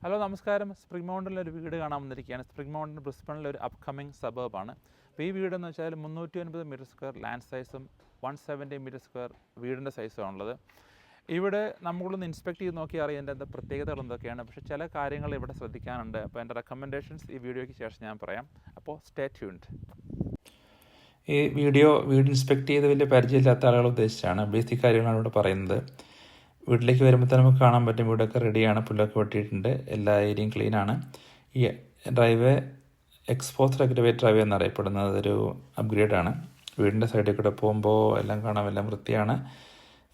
Hello നമസ്കാരം. Spring മൗണ്ടനിലൊരു വീട് കാണാൻ വന്നിരിക്കുകയാണ്. സ്പ്രിംഗ് മൗണ്ടൻ ബ്രിസ്ബണിലൊരു അപ്കമിങ് സബർബാണ്. അപ്പോൾ ഈ വീടെന്ന് വെച്ചാൽ 350 മീറ്റർ സ്ക്വയർ ലാൻഡ് സൈസും 170 മീറ്റർ സ്ക്വയർ വീടിൻ്റെ സൈസും ഉള്ളത്. ഇവിടെ നമ്മളൊന്ന് ഇൻസ്പെക്ട് ചെയ്ത് നോക്കിയാൽ അറിയാം എൻ്റെ പ്രത്യേകതകൾ എന്തൊക്കെയാണ്. പക്ഷേ ചില കാര്യങ്ങൾ ഇവിടെ ശ്രദ്ധിക്കാനുണ്ട്. അപ്പോൾ എൻ്റെ റെക്കമെൻഡേഷൻസ് ഈ വീഡിയോയ്ക്ക് ശേഷം ഞാൻ പറയാം. അപ്പോൾ സ്റ്റേ ട്യൂൺഡ്. ഈ വീട് ഇൻസ്പെക്ട് ചെയ്ത് വലിയ പരിചയമില്ലാത്ത ആളുകൾ ഉദ്ദേശിച്ചാണ്. ബേസിക് കാര്യങ്ങളാണ് ഇവിടെ പറയുന്നത്. വീട്ടിലേക്ക് വരുമ്പോൾ തന്നെ നമുക്ക് കാണാൻ പറ്റും വീടൊക്കെ റെഡിയാണ്, പുല്ലൊക്കെ വെട്ടിയിട്ടുണ്ട്, എല്ലാ ഏരിയയും ക്ലീനാണ്. ഈ ഡ്രൈവേ എക്സ്പോസ് റെഗുലേറ്റഡ് ഡ്രൈവേ എന്നറിയപ്പെടുന്നത് ഒരു അപ്ഗ്രേഡാണ്. വീടിൻ്റെ സൈഡിൽ കൂടെ പോകുമ്പോൾ എല്ലാം കാണാം, എല്ലാം വൃത്തിയാണ്.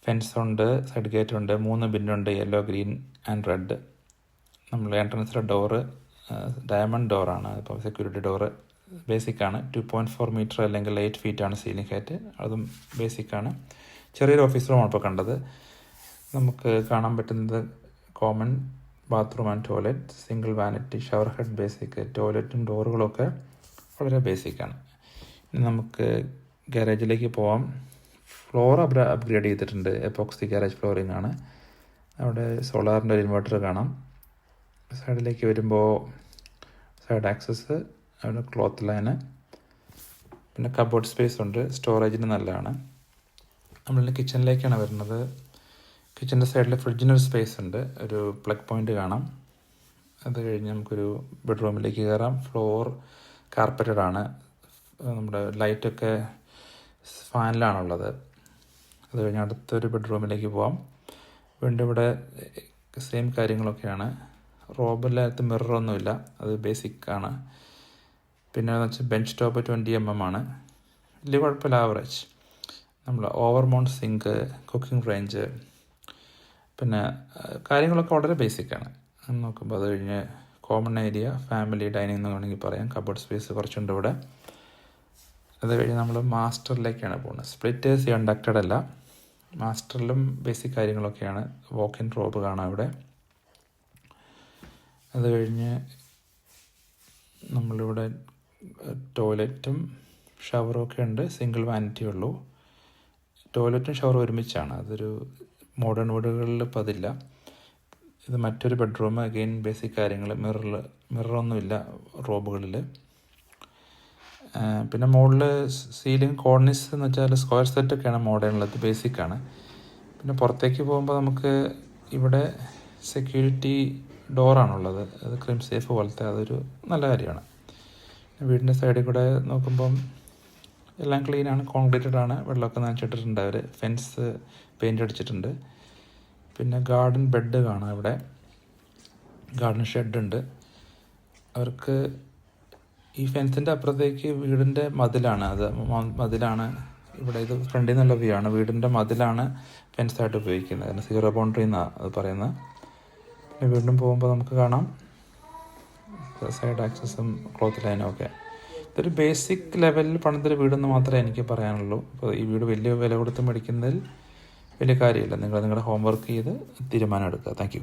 ഫെൻസുണ്ട്, സൈഡ് ഗേറ്റ് ഉണ്ട്, 3 ബിന്നുണ്ട്, യെല്ലോ, ഗ്രീൻ ആൻഡ് റെഡ്. നമ്മൾ എൻട്രൻസിലെ ഡോറ് ഡയമണ്ട് ഡോറാണ്. ഇപ്പോൾ സെക്യൂരിറ്റി ഡോറ് ബേസിക്കാണ്. 2.4 മീറ്റർ അല്ലെങ്കിൽ 8 ഫീറ്റാണ് സീലിംഗ് ഹൈറ്റ്, അതും ബേസിക്കാണ്. ചെറിയൊരു ഓഫീസ് റൂമാണ് ഇപ്പോൾ കണ്ടത്. നമുക്ക് കാണാൻ പറ്റുന്നത് common bathroom and toilet, single vanity, shower head basic, ടോയ്ലറ്റും ഡോറുകളൊക്കെ വളരെ ബേസിക്കാണ്. ഇനി നമുക്ക് ഗാരേജിലേക്ക് പോവാം. ഫ്ലോർ അപ്ഗ്രേഡ് ചെയ്തിട്ടുണ്ട്. എപ്പോക്സി ഗാരേജ് ഫ്ലോറിംഗ് ആണ്. അവിടെ സോളാറിൻ്റെ ഒരു ഇൻവെർട്ടർ കാണാം. സൈഡിലേക്ക് വരുമ്പോൾ സൈഡ് ആക്സസ്, അവിടെ ക്ലോത്ത് ലൈന്, പിന്നെ കബോർഡ് സ്പേസ് ഉണ്ട്. സ്റ്റോറേജിന് നല്ലതാണ്. നമ്മളിന്ന് കിച്ചണിലേക്കാണ് വരുന്നത്. കിച്ചൻ്റെ സൈഡിൽ ഫ്രിഡ്ജിനൊരു സ്പേസ് ഉണ്ട്, ഒരു പ്ലഗ് പോയിൻ്റ് കാണാം. അത് കഴിഞ്ഞ് നമുക്കൊരു ബെഡ്റൂമിലേക്ക് കയറാം. ഫ്ലോർ കാർപ്പറ്റഡ് ആണ്. നമ്മുടെ ലൈറ്റൊക്കെ ഫാനിലാണുള്ളത്. അത് കഴിഞ്ഞ് അടുത്തൊരു ബെഡ്റൂമിലേക്ക് പോവാം. വീണ്ടും ഇവിടെ സെയിം കാര്യങ്ങളൊക്കെയാണ്. റോബില്ലാത്ത മിററൊന്നുമില്ല, അത് ബേസിക്കാണ്. പിന്നെ എന്ന് വെച്ചാൽ ബെഞ്ച് ടോപ്പ് 20 mm ആണ്. വലിയ കുഴപ്പമില്ല, ആവറേജ്. നമ്മൾ over mount sink, cooking range, പിന്നെ കാര്യങ്ങളൊക്കെ വളരെ ബേസിക്കാണ് നോക്കുമ്പോൾ. അത് കഴിഞ്ഞ് കോമൺ ഏരിയ, ഫാമിലി ഡൈനിങ് എന്ന് വേണമെങ്കിൽ പറയാം. കബോർഡ് സ്പേസ് കുറച്ചുണ്ട് ഇവിടെ. അത് കഴിഞ്ഞ് നമ്മൾ മാസ്റ്ററിലേക്കാണ് പോകുന്നത്. സ്പ്ലിറ്റേഴ്സ് കണ്ടക്റ്റഡ് അല്ല. മാസ്റ്ററിലും ബേസിക് കാര്യങ്ങളൊക്കെയാണ്. വോക്ക് ഇൻ റോബ് കാണാം ഇവിടെ. അത് കഴിഞ്ഞ് നമ്മളിവിടെ ടോയ്ലറ്റും ഷവറും ഒക്കെ ഉണ്ട്. സിംഗിൾ വാനിറ്റി ഉള്ളൂ. ടോയ്ലറ്റും ഷവറും ഒരുമിച്ചാണ്. അതൊരു മോഡേൺ വീടുകളിൽ ഇപ്പോൾ അതില്ല. ഇത് മറ്റൊരു ബെഡ്റൂം. അഗെയിൻ ബേസിക് കാര്യങ്ങൾ. മിററൊന്നുമില്ല റോബുകളിൽ. പിന്നെ മുകളിൽ സീലിംഗ് കോർണിസ് എന്ന് വെച്ചാൽ സ്ക്വയർ സെറ്റൊക്കെയാണ് മോഡേണിലത്, ബേസിക്കാണ്. പിന്നെ പുറത്തേക്ക് പോകുമ്പോൾ നമുക്ക് ഇവിടെ സെക്യൂരിറ്റി ഡോറാണുള്ളത്. അത് ക്രിം സേഫ് പോലത്തെ, അതൊരു നല്ല കാര്യമാണ്. വീടിൻ്റെ സൈഡിൽ കൂടെ നോക്കുമ്പം എല്ലാം ക്ലീനാണ്, കോൺക്രീറ്റഡ് ആണ്. വെള്ളമൊക്കെ നനച്ചിട്ടിട്ടുണ്ട് അവർ. ഫെൻസ് പെയിൻ്റ് അടിച്ചിട്ടുണ്ട്. പിന്നെ ഗാർഡൻ ബെഡ് കാണാം ഇവിടെ. ഗാർഡൻ ഷെഡുണ്ട് അവർക്ക്. ഈ ഫെൻസിൻ്റെ അപ്പുറത്തേക്ക് വീടിൻ്റെ മതിലാണ്. മതിലാണ് ഇവിടെ. ഇത് ഫ്രണ്ടിൽ നിന്നുള്ള വ്യൂ ആണ്. വീടിൻ്റെ മതിലാണ് ഫെൻസായിട്ട് ഉപയോഗിക്കുന്നത്. അതിന് 0 ബൗണ്ടറി എന്നാണ് അത് പറയുന്നത്. പിന്നെ വീണ്ടും പോകുമ്പോൾ നമുക്ക് കാണാം സൈഡ് ആക്സസും ക്ലോത്ത് ലൈനും ഒക്കെ. ഇതൊരു ബേസിക് ലെവലിൽ പണിതൊരു വീടെന്ന് മാത്രമേ എനിക്ക് പറയാനുള്ളൂ. അപ്പോൾ ഈ വീട് വലിയ വില കൊടുത്ത് മേടിക്കുന്നതിൽ വലിയ കാര്യമില്ല. നിങ്ങൾ നിങ്ങളുടെ ഹോംവർക്ക് ചെയ്ത് തീരുമാനം എടുക്കുക. Thank you.